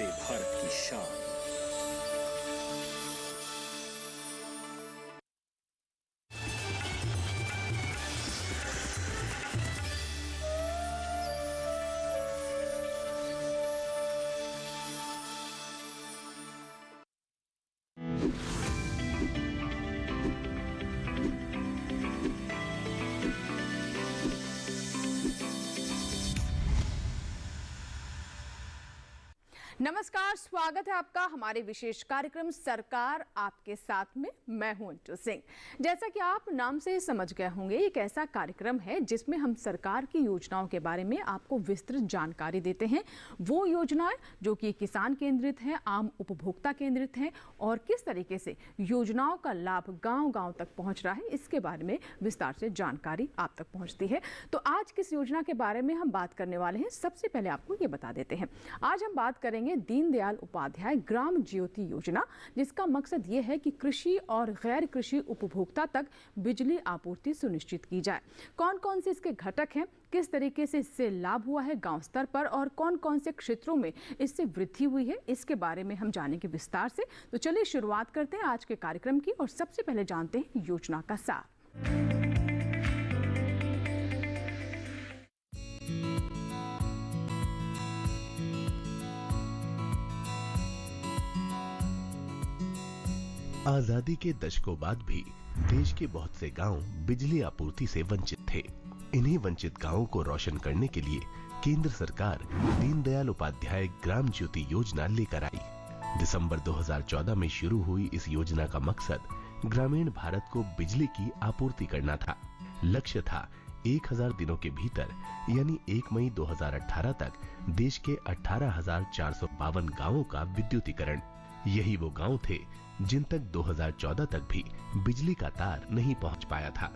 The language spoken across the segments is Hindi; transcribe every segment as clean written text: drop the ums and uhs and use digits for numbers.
भारत की शान। नमस्कार, स्वागत है आपका हमारे विशेष कार्यक्रम सरकार आपके साथ में। मैं हूं अंटू सिंह। जैसा कि आप नाम से समझ गए होंगे, एक ऐसा कार्यक्रम है जिसमें हम सरकार की योजनाओं के बारे में आपको विस्तृत जानकारी देते हैं। वो योजनाएं जो कि किसान केंद्रित हैं, आम उपभोक्ता केंद्रित हैं और किस तरीके से योजनाओं का लाभ गांव-गांव तक पहुंच रहा है, इसके बारे में विस्तार से जानकारी आप तक पहुंचती है। तो आज किस योजना के बारे में हम बात करने वाले हैं, सबसे पहले आपको ये बता देते हैं। आज हम बात करेंगे दीनदयाल उपाध्याय ग्राम ज्योति योजना, जिसका मकसद ये है कि कृषि और गैर कृषि उपभोक्ता तक बिजली आपूर्ति सुनिश्चित की जाए। कौन कौन से इसके घटक हैं, किस तरीके से इससे लाभ हुआ है गांव स्तर पर और कौन कौन से क्षेत्रों में इससे वृद्धि हुई है, इसके बारे में हम जानेंगे विस्तार से। तो चलिए शुरुआत करते हैं आज के कार्यक्रम की और सबसे पहले जानते हैं योजना का सार। आजादी के दशकों बाद भी देश के बहुत से गांव बिजली आपूर्ति से वंचित थे। इन्हीं वंचित गांवों को रोशन करने के लिए केंद्र सरकार दीनदयाल उपाध्याय ग्राम ज्योति योजना लेकर आई। दिसंबर 2014 में शुरू हुई इस योजना का मकसद ग्रामीण भारत को बिजली की आपूर्ति करना था। लक्ष्य था 1000 दिनों के भीतर यानी 1 मई 2018 तक देश के 18,452 गाँवों का विद्युतीकरण। यही वो गांव थे जिन तक 2014 तक भी बिजली का तार नहीं पहुंच पाया था।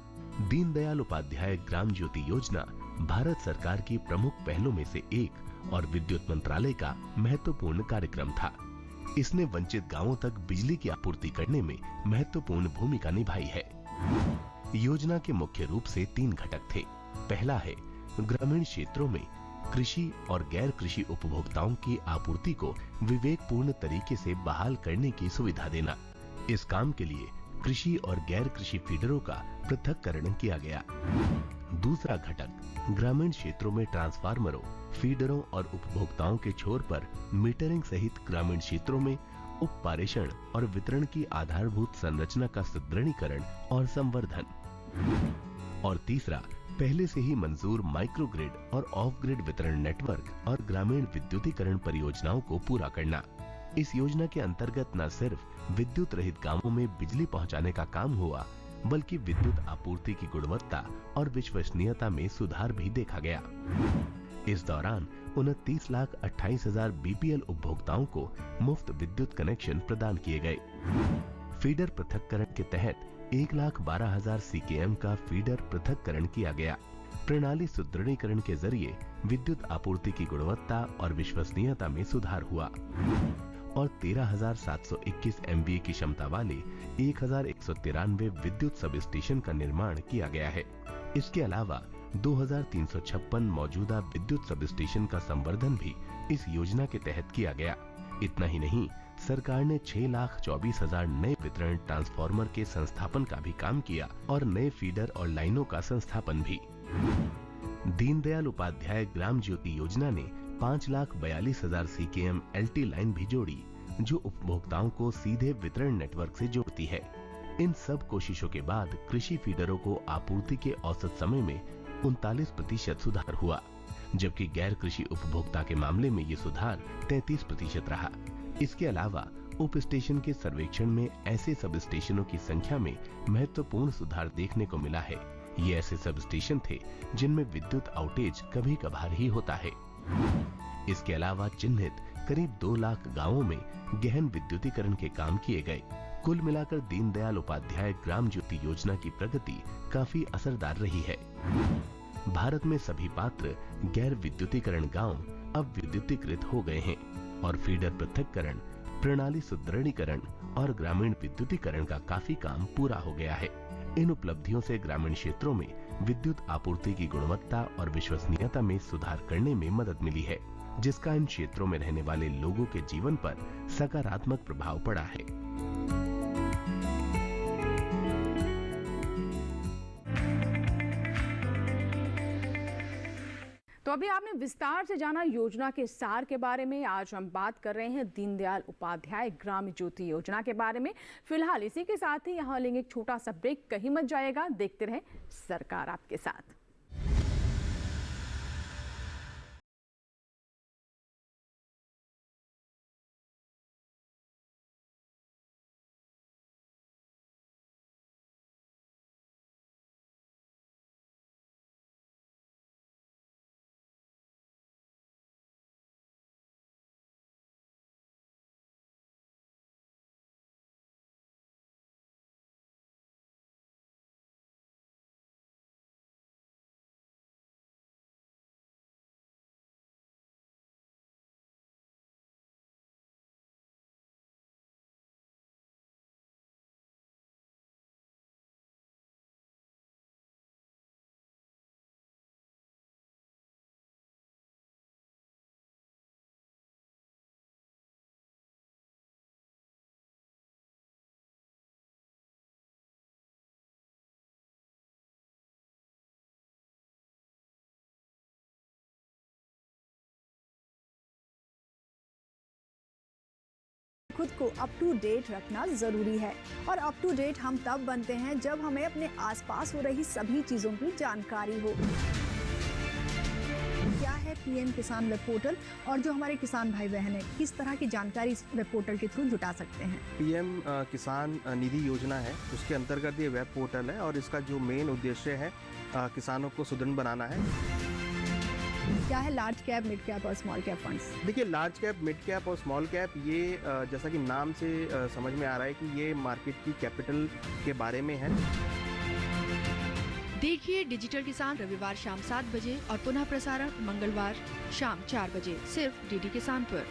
दीनदयाल उपाध्याय ग्राम ज्योति योजना भारत सरकार की प्रमुख पहलों में से एक और विद्युत मंत्रालय का महत्वपूर्ण कार्यक्रम था। इसने वंचित गांवों तक बिजली की आपूर्ति करने में महत्वपूर्ण भूमिका निभाई है। योजना के मुख्य रूप से 3 घटक थे। पहला है ग्रामीण क्षेत्रों में कृषि और गैर कृषि उपभोक्ताओं की आपूर्ति को विवेकपूर्ण तरीके से बहाल करने की सुविधा देना। इस काम के लिए कृषि और गैर कृषि फीडरों का पृथक्करण किया गया। दूसरा घटक ग्रामीण क्षेत्रों में ट्रांसफार्मरों, फीडरों और उपभोक्ताओं के छोर पर मीटरिंग सहित ग्रामीण क्षेत्रों में उप पारेषण और वितरण की आधारभूत संरचना का सुदृढ़ीकरण और संवर्धन। और तीसरा पहले से ही मंजूर माइक्रो ग्रिड और ऑफ ग्रिड वितरण नेटवर्क और ग्रामीण विद्युतीकरण परियोजनाओं को पूरा करना। इस योजना के अंतर्गत न सिर्फ विद्युत रहित गांवों में बिजली पहुंचाने का काम हुआ, बल्कि विद्युत आपूर्ति की गुणवत्ता और विश्वसनीयता में सुधार भी देखा गया। इस दौरान 29,28,000 बीपीएल उपभोक्ताओं को मुफ्त विद्युत कनेक्शन प्रदान किए गए। फीडर पृथक्करण के तहत 1,12,000 सीकेएम का फीडर पृथक्करण किया गया। प्रणाली सुदृढ़ीकरण के जरिए विद्युत आपूर्ति की गुणवत्ता और विश्वसनीयता में सुधार हुआ और 13,721 एमवीए की क्षमता वाले 1,193 विद्युत सब स्टेशन का निर्माण किया गया है। इसके अलावा 2,356 मौजूदा विद्युत सब स्टेशन का संवर्धन भी इस योजना के तहत किया गया। इतना ही नहीं, सरकार ने 6,24,000 नए वितरण ट्रांसफार्मर के संस्थापन का भी काम किया और नए फीडर और लाइनों का संस्थापन भी। दीनदयाल उपाध्याय ग्राम ज्योति योजना ने 5,42,000 सीकेएम एलटी लाइन भी जोड़ी, जो उपभोक्ताओं को सीधे वितरण नेटवर्क से जोड़ती है। इन सब कोशिशों के बाद कृषि फीडरों को आपूर्ति के औसत समय में 39% सुधार हुआ, जबकि गैर कृषि उपभोक्ता के मामले में ये सुधार 33% रहा। इसके अलावा उप स्टेशन के सर्वेक्षण में ऐसे सब स्टेशनों की संख्या में महत्वपूर्ण सुधार देखने को मिला है। ये ऐसे सब स्टेशन थे जिनमें विद्युत आउटेज कभी कभार ही होता है। इसके अलावा चिन्हित करीब 2 लाख गांवों में गहन विद्युतीकरण के काम किए गए। कुल मिलाकर दीनदयाल उपाध्याय ग्राम ज्योति योजना की प्रगति काफी असरदार रही है। भारत में सभी पात्र गैर विद्युतीकरण गांव अब विद्युतीकृत हो गए हैं और फीडर पृथक्करण, प्रणाली सुदृढ़ीकरण और ग्रामीण विद्युतीकरण का काफी काम पूरा हो गया है। इन उपलब्धियों से ग्रामीण क्षेत्रों में विद्युत आपूर्ति की गुणवत्ता और विश्वसनीयता में सुधार करने में मदद मिली है जिसका इन क्षेत्रों में रहने वाले लोगों के जीवन पर सकारात्मक प्रभाव पड़ा है। तो अभी आपने विस्तार से जाना योजना के सार के बारे में। आज हम बात कर रहे हैं दीनदयाल उपाध्याय ग्राम ज्योति योजना के बारे में। फिलहाल इसी के साथ ही यहाँ लेंगे एक छोटा सा ब्रेक, कहीं मत जाएगा, देखते रहें सरकार आपके साथ। खुद को अप टू डेट रखना जरूरी है और अप टू डेट हम तब बनते हैं जब हमें अपने आसपास हो रही सभी चीजों की जानकारी हो। क्या है पीएम किसान वेब पोर्टल और जो हमारे किसान भाई बहन है किस तरह की जानकारी इस वेब पोर्टल के थ्रू जुटा सकते हैं? पीएम किसान निधि योजना है, उसके अंतर्गत ये वेब पोर्टल है और इसका जो मेन उद्देश्य है किसानों को सुदृढ़ बनाना है। क्या है लार्ज कैप, मिड कैप और स्मॉल कैप फंड्स? देखिए, लार्ज कैप, मिड कैप और स्मॉल कैप ये जैसा कि नाम से समझ में आ रहा है कि ये मार्केट की कैपिटल के बारे में है। देखिए डिजिटल किसान रविवार शाम 7 बजे और पुनः प्रसारण मंगलवार शाम 4 बजे सिर्फ डीडी किसान पर।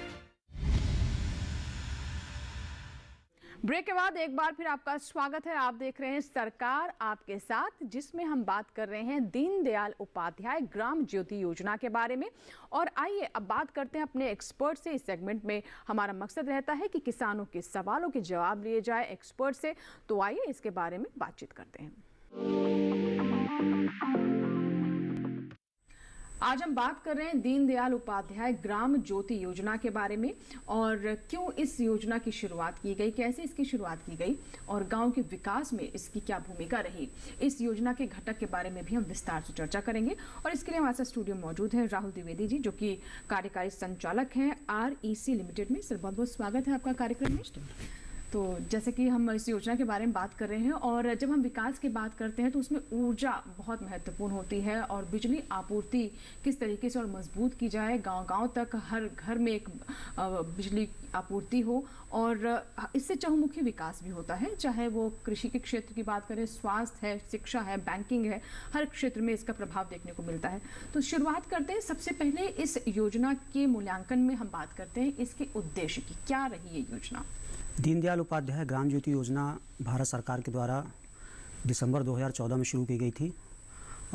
ब्रेक के बाद एक बार फिर आपका स्वागत है। आप देख रहे हैं सरकार आपके साथ, जिसमें हम बात कर रहे हैं दीनदयाल उपाध्याय ग्राम ज्योति योजना के बारे में। और आइए अब बात करते हैं अपने एक्सपर्ट से। इस सेगमेंट में हमारा मकसद रहता है कि किसानों के सवालों के जवाब लिए जाए एक्सपर्ट से। तो आइए इसके बारे में बातचीत करते हैं। आज हम बात कर रहे हैं दीनदयाल उपाध्याय ग्राम ज्योति योजना के बारे में और क्यों इस योजना की शुरुआत की गई, कैसे इसकी शुरुआत की गई और गांव के विकास में इसकी क्या भूमिका रही। इस योजना के घटक के बारे में भी हम विस्तार से चर्चा करेंगे और इसके लिए हमारे साथ स्टूडियो में मौजूद है राहुल द्विवेदी जी, जो कि कार्यकारी संचालक हैं REC लिमिटेड में। सर, बहुत बहुत स्वागत है आपका कार्यक्रम में। तो जैसे कि हम इस योजना के बारे में बात कर रहे हैं और जब हम विकास की बात करते हैं तो उसमें ऊर्जा बहुत महत्वपूर्ण होती है और बिजली आपूर्ति किस तरीके से और मजबूत की जाए, गांव-गांव तक हर घर में एक बिजली आपूर्ति हो और इससे चहुमुखी विकास भी होता है, चाहे वो कृषि के क्षेत्र की बात करें, स्वास्थ्य है, शिक्षा है, बैंकिंग है, हर क्षेत्र में इसका प्रभाव देखने को मिलता है। तो शुरुआत करते हैं। सबसे पहले इस योजना के मूल्यांकन में हम बात करते हैं इसके उद्देश्य की, क्या रही ये योजना? दीनदयाल उपाध्याय ग्राम ज्योति योजना भारत सरकार के द्वारा दिसंबर 2014 में शुरू की गई थी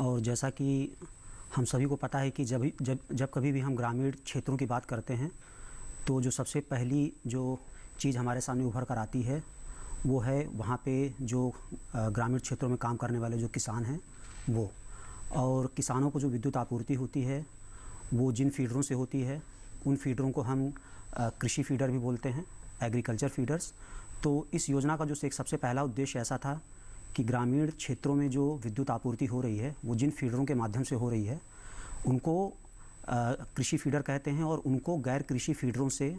और जैसा कि हम सभी को पता है कि जब कभी भी हम ग्रामीण क्षेत्रों की बात करते हैं तो जो सबसे पहली जो चीज़ हमारे सामने उभर कर आती है वो है वहाँ पे जो ग्रामीण क्षेत्रों में काम करने वाले जो किसान हैं वो, और किसानों को जो विद्युत आपूर्ति होती है वो जिन फीडरों से होती है उन फीडरों को हम कृषि फीडर भी बोलते हैं, एग्रीकल्चर फीडर्स। तो इस योजना का जो एक सबसे पहला उद्देश्य ऐसा था कि ग्रामीण क्षेत्रों में जो विद्युत आपूर्ति हो रही है वो जिन फीडरों के माध्यम से हो रही है उनको कृषि फीडर कहते हैं और उनको गैर कृषि फीडरों से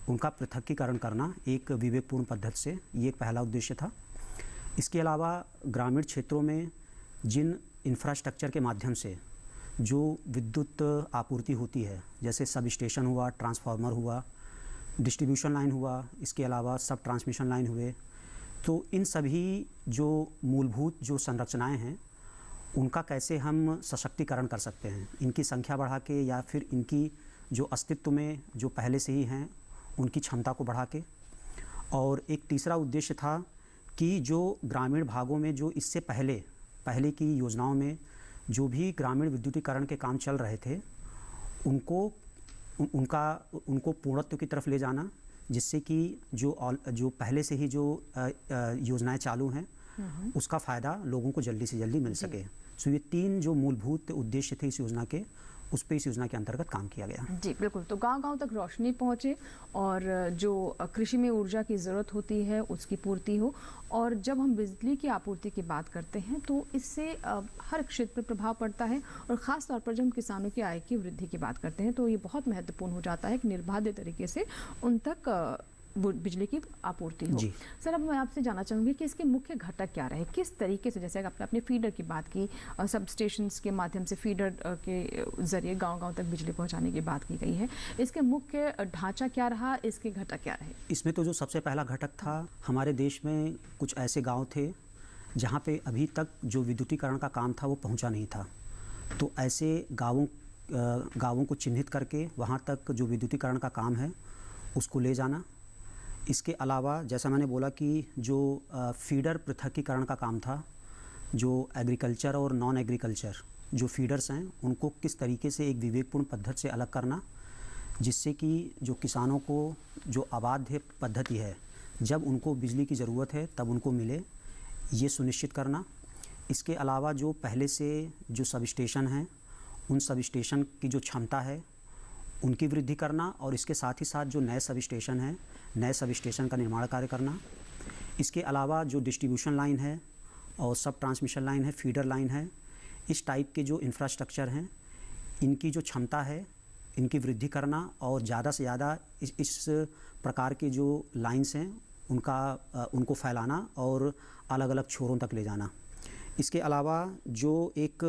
उनका पृथक्कीकरण करना एक विवेकपूर्ण पद्धति से, ये एक पहला उद्देश्य था। इसके अलावा ग्रामीण क्षेत्रों में जिन इंफ्रास्ट्रक्चर के माध्यम से जो विद्युत आपूर्ति होती है, जैसे सब स्टेशन हुआ, ट्रांसफार्मर हुआ, डिस्ट्रीब्यूशन लाइन हुआ, इसके अलावा सब ट्रांसमिशन लाइन हुए, तो इन सभी जो मूलभूत जो संरचनाएं हैं उनका कैसे हम सशक्तिकरण कर सकते हैं, इनकी संख्या बढ़ा के या फिर इनकी जो अस्तित्व में जो पहले से ही हैं उनकी क्षमता को बढ़ा के। और एक तीसरा उद्देश्य था कि जो ग्रामीण भागों में जो इससे पहले की योजनाओं में जो भी ग्रामीण विद्युतीकरण के काम चल रहे थे उनको उनको पूर्णत्व की तरफ ले जाना, जिससे कि जो पहले से ही जो योजनाएं चालू हैं उसका फ़ायदा लोगों को जल्दी से जल्दी मिल सके। सो ये 3 जो मूलभूत उद्देश्य थे इस योजना के, उस पर इस योजना के अंतर्गत काम किया गया। जी बिल्कुल, तो गांव-गांव तक रोशनी पहुंचे और जो कृषि में ऊर्जा की ज़रूरत होती है उसकी पूर्ति हो। और जब हम बिजली की आपूर्ति की बात करते हैं तो इससे हर क्षेत्र पर प्रभाव पड़ता है, और ख़ास तौर पर जब हम किसानों की आय की वृद्धि की बात करते हैं तो ये बहुत महत्वपूर्ण हो जाता है कि निर्बाध तरीके से उन तक वो बिजली की आपूर्ति हो। सर, अब मैं आपसे जानना चाहूँगी कि इसके मुख्य घटक क्या रहे, किस तरीके से, जैसे आपने अपने फीडर की बात की, सब स्टेशंस के माध्यम से फीडर के ज़रिए गांव-गांव तक बिजली पहुंचाने की बात की गई है, इसके मुख्य ढांचा क्या रहा, इसके घटक क्या रहे? इसमें तो जो सबसे पहला घटक था, हमारे देश में कुछ ऐसे गाँव थे जहाँ पे अभी तक जो विद्युतीकरण का काम था वो पहुँचा नहीं था। तो ऐसे गाँवों को चिन्हित करके वहाँ तक जो विद्युतीकरण का काम है उसको ले जाना। इसके अलावा जैसा मैंने बोला कि जो फीडर पृथकीकरण का काम था, जो एग्रीकल्चर और नॉन एग्रीकल्चर जो फीडर्स हैं उनको किस तरीके से एक विवेकपूर्ण पद्धति से अलग करना, जिससे कि जो किसानों को जो अबाध्य पद्धति है, जब उनको बिजली की ज़रूरत है तब उनको मिले, ये सुनिश्चित करना। इसके अलावा जो पहले से जो सब स्टेशन हैं उन सब स्टेशन की जो क्षमता है उनकी वृद्धि करना, और इसके साथ ही साथ जो नए सब स्टेशन हैं, नए सब स्टेशन का निर्माण कार्य करना। इसके अलावा जो डिस्ट्रीब्यूशन लाइन है और सब ट्रांसमिशन लाइन है, फीडर लाइन है, इस टाइप के जो इंफ्रास्ट्रक्चर हैं इनकी जो क्षमता है इनकी वृद्धि करना, और ज़्यादा से ज़्यादा इस प्रकार के जो लाइन्स हैं उनको फैलाना और अलग अलग छोरों तक ले जाना। इसके अलावा जो एक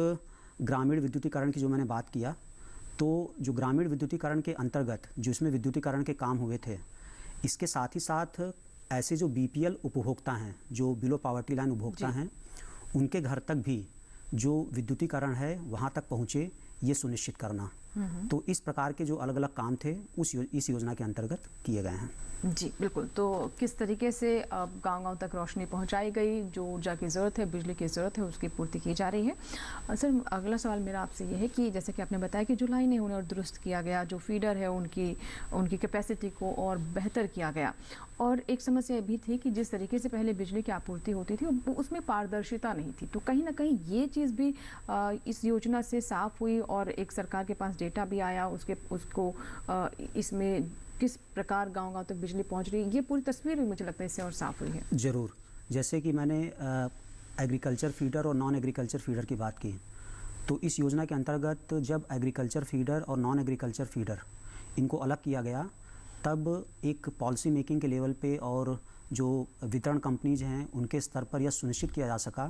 ग्रामीण विद्युतीकरण की जो मैंने बात किया, तो जो ग्रामीण विद्युतीकरण के अंतर्गत जो इसमें विद्युतीकरण के काम हुए थे, इसके साथ ही साथ ऐसे जो BPL उपभोक्ता हैं, जो बिलो पॉवर्टी लाइन उपभोक्ता हैं, उनके घर तक भी जो विद्युतीकरण है वहाँ तक पहुँचे, ये सुनिश्चित करना। तो इस प्रकार के जो अलग अलग काम थे इस योजना के अंतर्गत किए गए हैं। जी बिल्कुल, तो किस तरीके से अब गांव-गांव तक रोशनी पहुंचाई गई, जो ऊर्जा की ज़रूरत है, बिजली की ज़रूरत है, उसकी पूर्ति की जा रही है। सर, अगला सवाल मेरा आपसे ये है कि जैसे कि आपने बताया कि जो लाइनें उन्हें और दुरुस्त किया गया, जो फीडर है उनकी कैपेसिटी को और बेहतर किया गया, और एक समस्या ये भी थी कि जिस तरीके से पहले बिजली की आपूर्ति होती थी उसमें पारदर्शिता नहीं थी, तो कहीं ना कहीं ये चीज़ भी इस योजना से साफ हुई और एक सरकार के पास डेटा भी आया उसको इसमें किस प्रकार गांव-गांव तक बिजली पहुंच रही है, ये पूरी तस्वीर भी मुझे लगता है इससे और साफ हुई है। ज़रूर, जैसे कि मैंने एग्रीकल्चर फीडर और नॉन एग्रीकल्चर फीडर की बात की, तो इस योजना के अंतर्गत जब एग्रीकल्चर फीडर और नॉन एग्रीकल्चर फीडर इनको अलग किया गया, तब एक पॉलिसी मेकिंग के लेवल पे और जो वितरण कंपनीज हैं उनके स्तर पर यह सुनिश्चित किया जा सका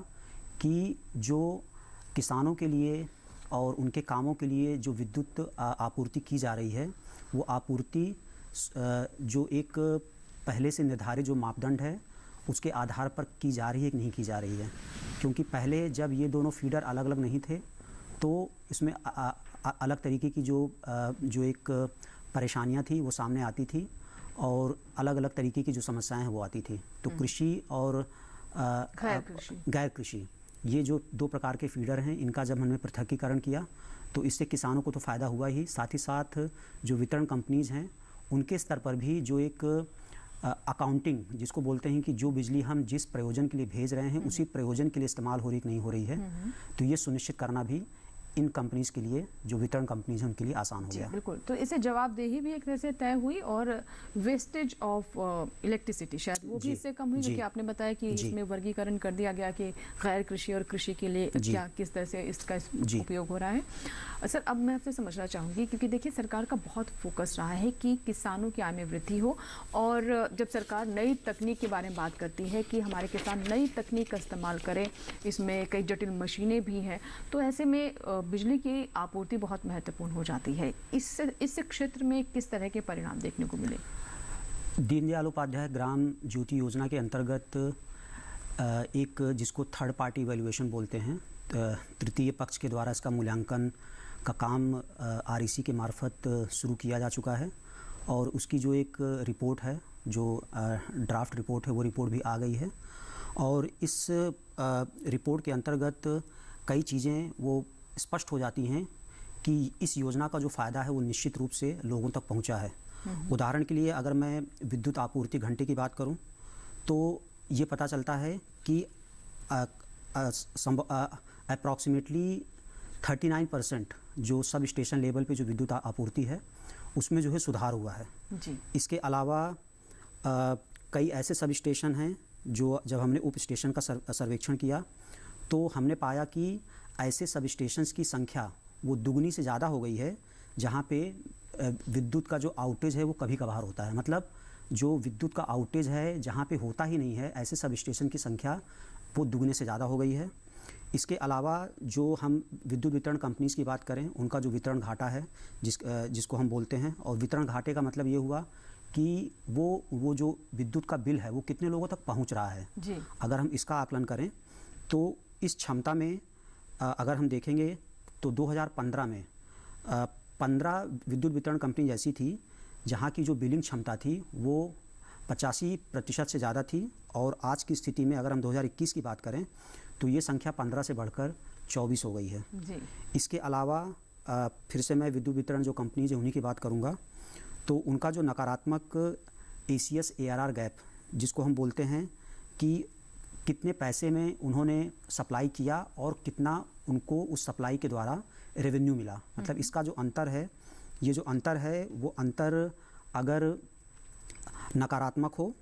कि जो किसानों के लिए और उनके कामों के लिए जो विद्युत आपूर्ति की जा रही है, वो आपूर्ति जो एक पहले से निर्धारित जो मापदंड है उसके आधार पर की जा रही है कि नहीं की जा रही है। क्योंकि पहले जब ये दोनों फीडर अलग अलग नहीं थे तो इसमें अलग तरीके की जो एक परेशानियां थी वो सामने आती थी, और अलग अलग तरीके की जो समस्याएं हैं वो आती थी। तो कृषि और गैर कृषि, ये जो 2 प्रकार के फीडर हैं, इनका जब हमने पृथकीकरण किया तो इससे किसानों को तो फ़ायदा हुआ ही, साथ ही साथ जो वितरण कंपनीज हैं उनके स्तर पर भी जो एक अकाउंटिंग जिसको बोलते हैं कि जो बिजली हम जिस प्रयोजन के लिए भेज रहे हैं उसी प्रयोजन के लिए इस्तेमाल हो रही कि नहीं हो रही है, तो ये सुनिश्चित करना भी इन कंपनीज के लिए, जो वितरण कंपनीज हैं उनके लिए आसान हो गया। बिल्कुल, तो इससे जवाबदेही भी एक तरह से तय हुई और वेस्टेज ऑफ इलेक्ट्रिसिटी शायद वो भी इससे कम हुई, क्योंकि आपने बताया कि इसमें वर्गीकरण कर दिया गया कि गैर कृषि और कृषि के लिए क्या किस तरह से इसका उपयोग हो रहा है। सर, अब मैं आपसे समझना चाहूँगी, क्योंकि देखिए सरकार का बहुत फोकस रहा है कि किसानों की आय में वृद्धि हो, और जब सरकार नई तकनीक के बारे में बात करती है कि हमारे किसान नई तकनीक का इस्तेमाल करें, इसमें कई जटिल मशीनें भी हैं, तो ऐसे में बिजली की आपूर्ति बहुत महत्वपूर्ण हो जाती है। इस क्षेत्र में किस तरह के परिणाम देखने को मिले? दीनदयाल उपाध्याय ग्राम ज्योति योजना के अंतर्गत एक जिसको थर्ड पार्टी इवैल्यूएशन बोलते हैं, तृतीय पक्ष के द्वारा इसका मूल्यांकन का काम REC के मार्फत शुरू किया जा चुका है, और उसकी जो एक रिपोर्ट है, जो ड्राफ्ट रिपोर्ट है, वो रिपोर्ट भी आ गई है। और इस रिपोर्ट के अंतर्गत कई चीज़ें वो स्पष्ट हो जाती हैं कि इस योजना का जो फ़ायदा है वो निश्चित रूप से लोगों तक पहुंचा है। उदाहरण के लिए अगर मैं विद्युत आपूर्ति घंटे की बात करूं तो ये पता चलता है कि अप्रॉक्सीमेटली 39% जो सब स्टेशन लेवल पे जो विद्युत आपूर्ति है उसमें जो है सुधार हुआ है जी। इसके अलावा कई ऐसे सब स्टेशन हैं जो जब हमने उप स्टेशन का सर्वेक्षण किया तो हमने पाया कि ऐसे सब स्टेशंस की संख्या वो दुगनी से ज़्यादा हो गई है जहाँ पे विद्युत का जो आउटेज है वो कभी कभार होता है। मतलब जो विद्युत का आउटेज है जहाँ पे होता ही नहीं है, ऐसे सब स्टेशन की संख्या वो दुगने से ज़्यादा हो गई है। इसके अलावा जो हम विद्युत वितरण कंपनीज़ की बात करें, उनका जो वितरण घाटा है जिसको हम बोलते हैं, और वितरण घाटे का मतलब ये हुआ कि वो जो विद्युत का बिल है वो कितने लोगों तक पहुंच रहा है जी। अगर हम इसका आकलन करें तो इस क्षमता में अगर हम देखेंगे तो 2015 में 15 विद्युत वितरण कंपनी ऐसी थी जहां की जो बिलिंग क्षमता थी वो 85% से ज़्यादा थी, और आज की स्थिति में अगर हम 2021 की बात करें तो ये संख्या 15 से बढ़कर 24 हो गई है जी। इसके अलावा फिर से मैं विद्युत वितरण जो कंपनीज है उन्हीं की बात करूंगा तो उनका जो नकारात्मक ACS ARR गैप जिसको हम बोलते हैं कि कितने पैसे में उन्होंने सप्लाई किया और कितना उनको उस सप्लाई के द्वारा रेवेन्यू मिला, मतलब इसका जो अंतर है, ये जो अंतर है वो अंतर अगर नकारात्मक हो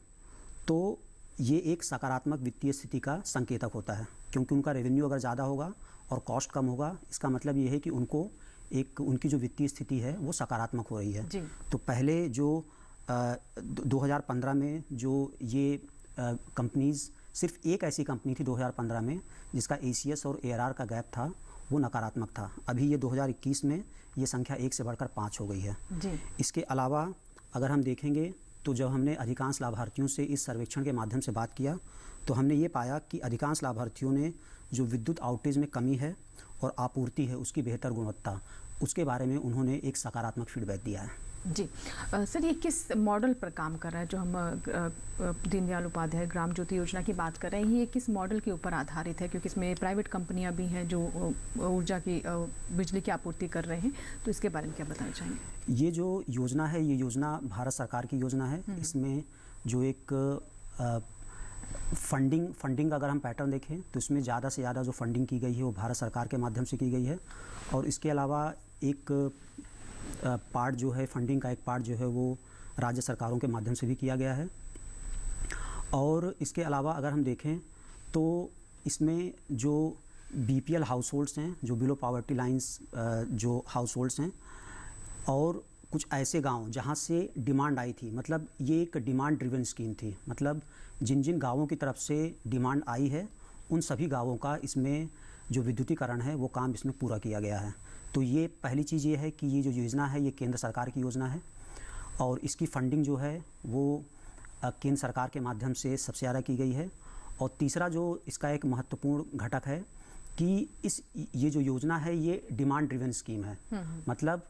तो ये एक सकारात्मक वित्तीय स्थिति का संकेतक होता है, क्योंकि उनका रेवेन्यू अगर ज़्यादा होगा और कॉस्ट कम होगा इसका मतलब ये है कि उनकी जो वित्तीय स्थिति है वो सकारात्मक हो रही है जी। तो पहले जो 2015 में जो ये कंपनीज़, सिर्फ एक ऐसी कंपनी थी 2015 में जिसका ACS और ARR का गैप था वो नकारात्मक था। अभी ये 2021 में ये संख्या 1 से बढ़कर 5 हो गई है जी। इसके अलावा अगर हम देखेंगे तो जब हमने अधिकांश लाभार्थियों से इस सर्वेक्षण के माध्यम से बात किया तो हमने ये पाया कि अधिकांश लाभार्थियों ने जो विद्युत आउटेज में कमी है और आपूर्ति है उसकी बेहतर गुणवत्ता, उसके बारे में उन्होंने एक सकारात्मक फीडबैक दिया है। जी सर, ये किस मॉडल पर काम कर रहा है? जो हम दीनदयाल उपाध्याय ग्राम ज्योति योजना की बात कर रहे हैं, ये किस मॉडल के ऊपर आधारित है? क्योंकि इसमें प्राइवेट कंपनियां भी हैं जो ऊर्जा की बिजली की आपूर्ति कर रहे हैं, तो इसके बारे में क्या बताना चाहेंगे? ये जो योजना है ये योजना भारत सरकार की योजना है। इसमें जो एक फंडिंग अगर हम पैटर्न देखें तो इसमें ज़्यादा से ज़्यादा जो फंडिंग की गई है वो भारत सरकार के माध्यम से की गई है, और इसके अलावा एक पार्ट जो है फंडिंग का एक पार्ट जो है वो राज्य सरकारों के माध्यम से भी किया गया है। और इसके अलावा अगर हम देखें तो इसमें जो BPL हाउस होल्ड्स हैं, जो बिलो पॉवर्टी लाइंस जो हाउस होल्ड्स हैं, और कुछ ऐसे गांव जहां से डिमांड आई थी, मतलब ये एक डिमांड ड्रिवन स्कीम थी, मतलब जिन जिन गांवों की तरफ से डिमांड आई है उन सभी गांवों का इसमें जो विद्युतीकरण है वो काम इसमें पूरा किया गया है। तो ये पहली चीज़ ये है कि ये जो योजना है ये केंद्र सरकार की योजना है, और इसकी फंडिंग जो है वो केंद्र सरकार के माध्यम से सबसे ज़्यादा की गई है। और तीसरा जो इसका एक महत्वपूर्ण घटक है कि ये जो योजना है ये डिमांड ड्रिवन स्कीम है, मतलब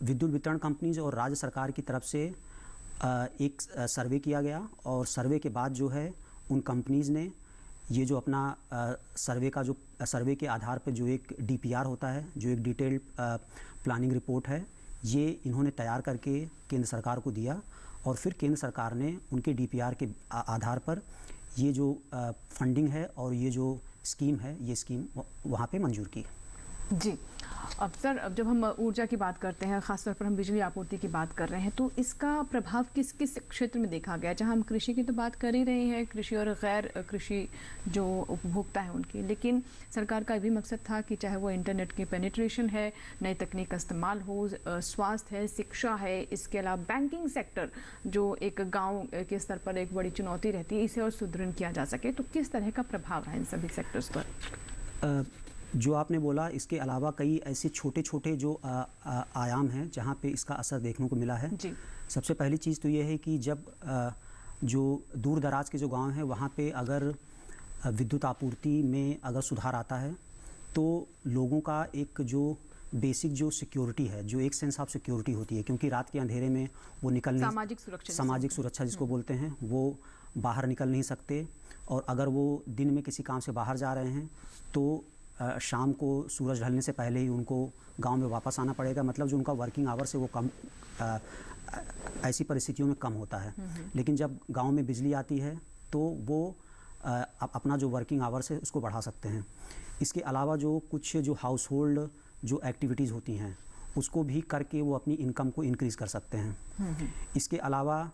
विद्युत वितरण कंपनीज और राज्य सरकार की तरफ से एक सर्वे किया गया, और सर्वे के बाद जो है उन कंपनीज़ ने ये जो अपना सर्वे के आधार पर जो एक DPR होता है, जो एक डिटेल्ड प्लानिंग रिपोर्ट है, ये इन्होंने तैयार करके केंद्र सरकार को दिया, और फिर केंद्र सरकार ने उनके DPR के आधार पर ये जो फंडिंग है और ये जो स्कीम है ये स्कीम वहाँ पे मंजूर की। जी। अब सर, अब जब हम ऊर्जा की बात करते हैं, ख़ासतौर पर हम बिजली आपूर्ति की बात कर रहे हैं, तो इसका प्रभाव किस किस क्षेत्र में देखा गया? जहां हम कृषि की तो बात कर ही रहे हैं, कृषि और गैर कृषि जो उपभोक्ता है उनकी, लेकिन सरकार का भी मकसद था कि चाहे वो इंटरनेट की पेनिट्रेशन है, नई तकनीक का इस्तेमाल हो, स्वास्थ्य है, शिक्षा है, इसके अलावा बैंकिंग सेक्टर जो एक गाँव के स्तर पर एक बड़ी चुनौती रहती है, इसे और सुदृढ़ किया जा सके, तो किस तरह का प्रभाव है इन सभी सेक्टर्स पर? जो आपने बोला, इसके अलावा कई ऐसे छोटे छोटे जो आयाम हैं जहाँ पे इसका असर देखने को मिला है। जी। सबसे पहली चीज़ तो ये है कि जब जो दूर दराज के जो गांव हैं वहाँ पे अगर विद्युत आपूर्ति में अगर सुधार आता है तो लोगों का एक जो बेसिक जो सिक्योरिटी है, जो एक सेंस ऑफ सिक्योरिटी होती है, क्योंकि रात के अंधेरे में वो निकल नहीं, सामाजिक सुरक्षा जिसको बोलते हैं, वो बाहर निकल नहीं सकते, और अगर वो दिन में किसी काम से बाहर जा रहे हैं तो शाम को सूरज ढलने से पहले ही उनको गांव में वापस आना पड़ेगा, मतलब जो उनका वर्किंग आवर्स है वो कम ऐसी परिस्थितियों में कम होता है। लेकिन जब गांव में बिजली आती है तो वो अपना जो वर्किंग आवर्स है उसको बढ़ा सकते हैं। इसके अलावा जो कुछ जो हाउस होल्ड जो एक्टिविटीज़ होती हैं उसको भी करके वो अपनी इनकम को इंक्रीज़ कर सकते हैं। इसके अलावा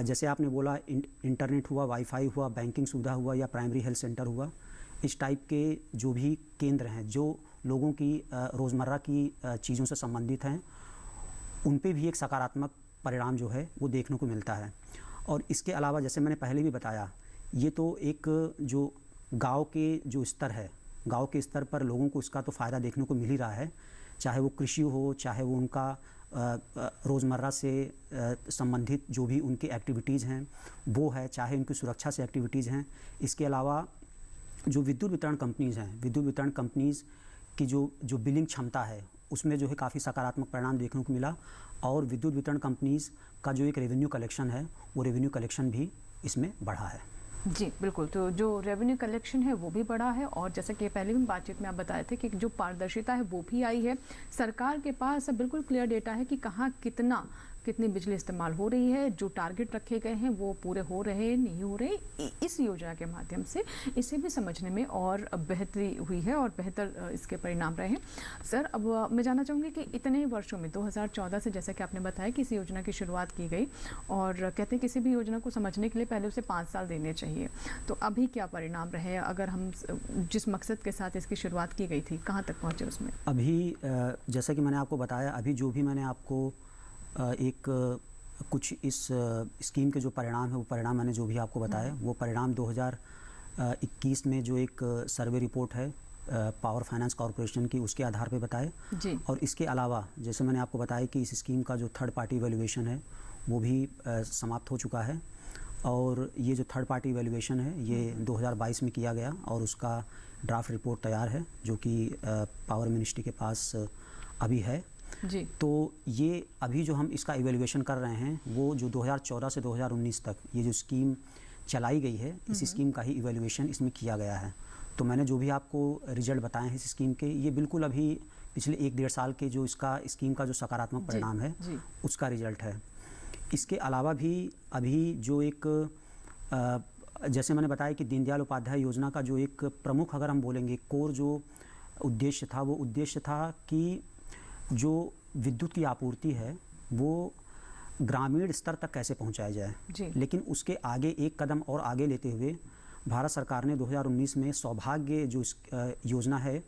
जैसे आपने बोला इंटरनेट हुआ, वाईफाई हुआ, बैंकिंग सुविधा हुआ या प्राइमरी हेल्थ सेंटर हुआ, इस टाइप के जो भी केंद्र हैं जो लोगों की रोज़मर्रा की चीज़ों से संबंधित हैं, उन पे भी एक सकारात्मक परिणाम जो है वो देखने को मिलता है। और इसके अलावा जैसे मैंने पहले भी बताया, ये तो एक जो गांव के जो स्तर है, गांव के स्तर पर लोगों को इसका तो फ़ायदा देखने को मिल ही रहा है, चाहे वो कृषि हो, चाहे वो उनका रोज़मर्रा से संबंधित जो भी उनकी एक्टिविटीज़ हैं वो है, चाहे उनकी सुरक्षा से एक्टिविटीज़ हैं। इसके अलावा जो विद्युत वितरण कंपनीज़ हैं, विद्युत वितरण कंपनीज़ की जो बिलिंग क्षमता है उसमें जो है काफ़ी सकारात्मक परिणाम देखने को मिला। और विद्युत वितरण कंपनीज़ का जो एक रेवेन्यू कलेक्शन है वो रेवेन्यू कलेक्शन भी इसमें बढ़ा है। जी बिल्कुल, तो जो रेवेन्यू कलेक्शन है वो भी बढ़ा है और जैसा कि पहले भी बातचीत में आप बताए थे कि जो पारदर्शिता है वो भी आई है। सरकार के पास बिल्कुल क्लियर डेटा है कि कहाँ कितनी बिजली इस्तेमाल हो रही है, जो टारगेट रखे गए हैं वो पूरे हो रहे हैं नहीं हो रहे। इस योजना के माध्यम से इसे भी समझने में और बेहतरी हुई है और बेहतर इसके परिणाम रहे हैं। सर, अब मैं जानना चाहूँगी कि इतने वर्षों में 2014 से जैसा कि आपने बताया कि इस योजना की शुरुआत की गई और कहते हैं किसी भी योजना को समझने के लिए पहले उसे 5 साल देने चाहिए, तो अभी क्या परिणाम रहे? अगर हम जिस मकसद के साथ इसकी शुरुआत की गई थी कहाँ तक पहुँचे उसमें? अभी जैसा कि मैंने आपको बताया, अभी जो भी मैंने आपको एक कुछ इस स्कीम के जो परिणाम है वो परिणाम मैंने जो भी आपको बताया वो परिणाम 2021 में जो एक सर्वे रिपोर्ट है पावर फाइनेंस कॉरपोरेशन की उसके आधार पे बताए जी। और इसके अलावा जैसे मैंने आपको बताया कि इस स्कीम का जो थर्ड पार्टी वैल्यूएशन है वो भी समाप्त हो चुका है। और ये जो थर्ड पार्टी वैल्यूएशन है ये 2022 में किया गया और उसका ड्राफ्ट रिपोर्ट तैयार है जो कि पावर मिनिस्ट्री के पास अभी है जी। तो ये अभी जो हम इसका इवैल्यूएशन कर रहे हैं वो जो 2014 से 2019 तक ये जो स्कीम चलाई गई है इस स्कीम का ही इवैल्यूएशन इसमें किया गया है। तो मैंने जो भी आपको रिजल्ट बताए हैं इस स्कीम के, ये बिल्कुल अभी पिछले 1-1.5 साल के जो इसका स्कीम का जो सकारात्मक परिणाम है उसका रिजल्ट है। इसके अलावा भी अभी जो एक जैसे मैंने बताया कि दीनदयाल उपाध्याय योजना का जो एक प्रमुख अगर हम बोलेंगे कोर जो उद्देश्य था वो उद्देश्य था कि जो विद्युत की आपूर्ति है वो ग्रामीण स्तर तक कैसे पहुंचाया जाए। लेकिन उसके आगे एक कदम और आगे लेते हुए भारत सरकार ने 2019 में सौभाग्य जो योजना है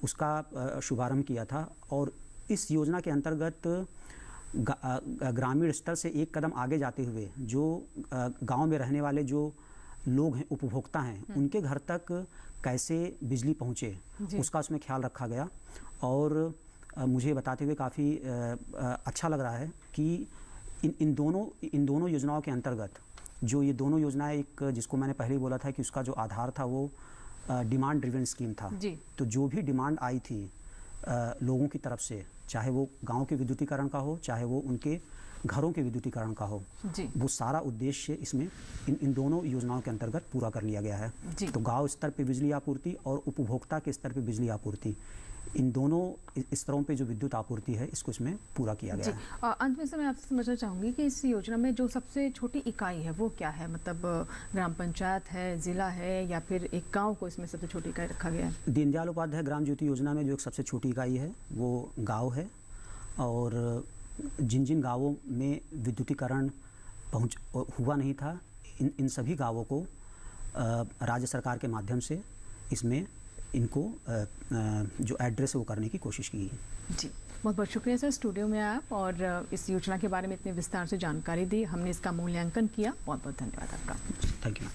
उसका शुभारंभ किया था और इस योजना के अंतर्गत ग्रामीण स्तर से एक कदम आगे जाते हुए जो गांव में रहने वाले जो लोग हैं, उपभोक्ता हैं, उनके घर तक कैसे बिजली पहुंचे उसका उसमें ख्याल रखा गया। और मुझे बताते हुए काफ़ी अच्छा लग रहा है कि इन दोनों योजनाओं के अंतर्गत जो ये दोनों योजनाएं, एक जिसको मैंने पहले ही बोला था कि उसका जो आधार था वो डिमांड ड्रिवन स्कीम था। तो जो भी डिमांड आई थी लोगों की तरफ से, चाहे वो गांव के विद्युतीकरण का हो चाहे वो उनके घरों के विद्युतीकरण का हो, वो सारा उद्देश्य इसमें इन दोनों योजनाओं के अंतर्गत पूरा कर लिया गया है। तो गांव स्तर पे बिजली आपूर्ति और उपभोक्ता के स्तर पे बिजली आपूर्ति, इन दोनों स्तरों पे जो विद्युत आपूर्ति है इसको इसमें पूरा किया गया है। अंत में से मैं आपसे समझना चाहूँगी कि इस योजना में जो सबसे छोटी इकाई है वो क्या है? मतलब ग्राम पंचायत है, जिला है या फिर एक गांव को इसमें सबसे छोटी इकाई रखा गया है? दीनदयाल उपाध्याय ग्राम ज्योति योजना में जो एक सबसे छोटी इकाई है वो गाँव है और जिन गाँवों में विद्युतीकरण हुआ नहीं था इन सभी गाँवों को राज्य सरकार के माध्यम से इसमें इनको जो एड्रेस है वो करने की कोशिश की है। जी, बहुत बहुत शुक्रिया सर, स्टूडियो में आप और इस योजना के बारे में इतने विस्तार से जानकारी दी, हमने इसका मूल्यांकन किया। बहुत बहुत धन्यवाद आपका। Thank you.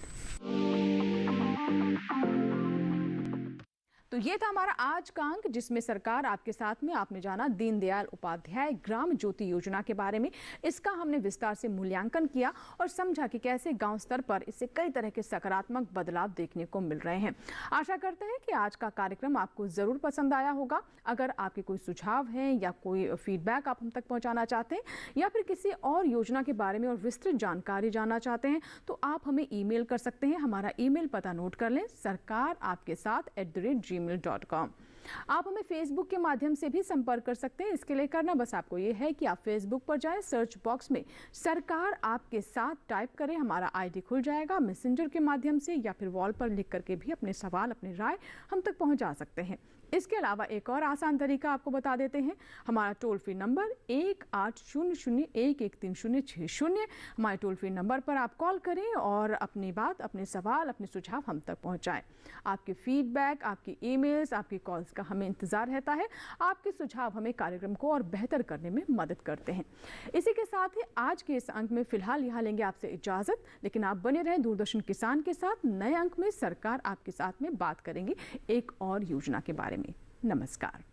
तो ये था हमारा आज का अंक जिसमें सरकार आपके साथ में आपने जाना दीनदयाल उपाध्याय ग्राम ज्योति योजना के बारे में। इसका हमने विस्तार से मूल्यांकन किया और समझा कि कैसे गांव स्तर पर इससे कई तरह के सकारात्मक बदलाव देखने को मिल रहे हैं। आशा करते हैं कि आज का कार्यक्रम आपको ज़रूर पसंद आया होगा। अगर आपके कोई सुझाव हैं या कोई फीडबैक आप हम तक पहुँचाना चाहते हैं या फिर किसी और योजना के बारे में और विस्तृत जानकारी जानना चाहते हैं तो आप हमें ईमेल कर सकते हैं। हमारा ईमेल पता नोट कर लें, sarkar aapke saath@gmail.com। gmail.com। आप हमें फेसबुक के माध्यम से भी संपर्क कर सकते हैं। इसके लिए करना बस आपको ये है कि आप फेसबुक पर जाएं, सर्च बॉक्स में सरकार आपके साथ टाइप करें, हमारा आईडी खुल जाएगा। मैसेंजर के माध्यम से या फिर वॉल पर लिख करके भी अपने सवाल, अपनी राय हम तक पहुंचा सकते हैं। इसके अलावा एक और आसान तरीका आपको बता देते हैं। हमारा टोल फ्री नंबर 1800113060, हमारे टोल फ्री नंबर पर आप कॉल करें और अपनी बात, अपने सवाल, अपने सुझाव हम तक पहुंचाएं। आपके फीडबैक, आपकी ईमेल्स, आपकी कॉल्स का हमें इंतजार रहता है। आपके सुझाव हमें कार्यक्रम को और बेहतर करने में मदद करते हैं। इसी के साथ ही आज के इस अंक में फिलहाल यहाँ लेंगे आपसे इजाजत, लेकिन आप बने रहें दूरदर्शन किसान के साथ। नए अंक में सरकार आपके साथ में बात करेंगे एक और योजना के बारे में। नमस्कार।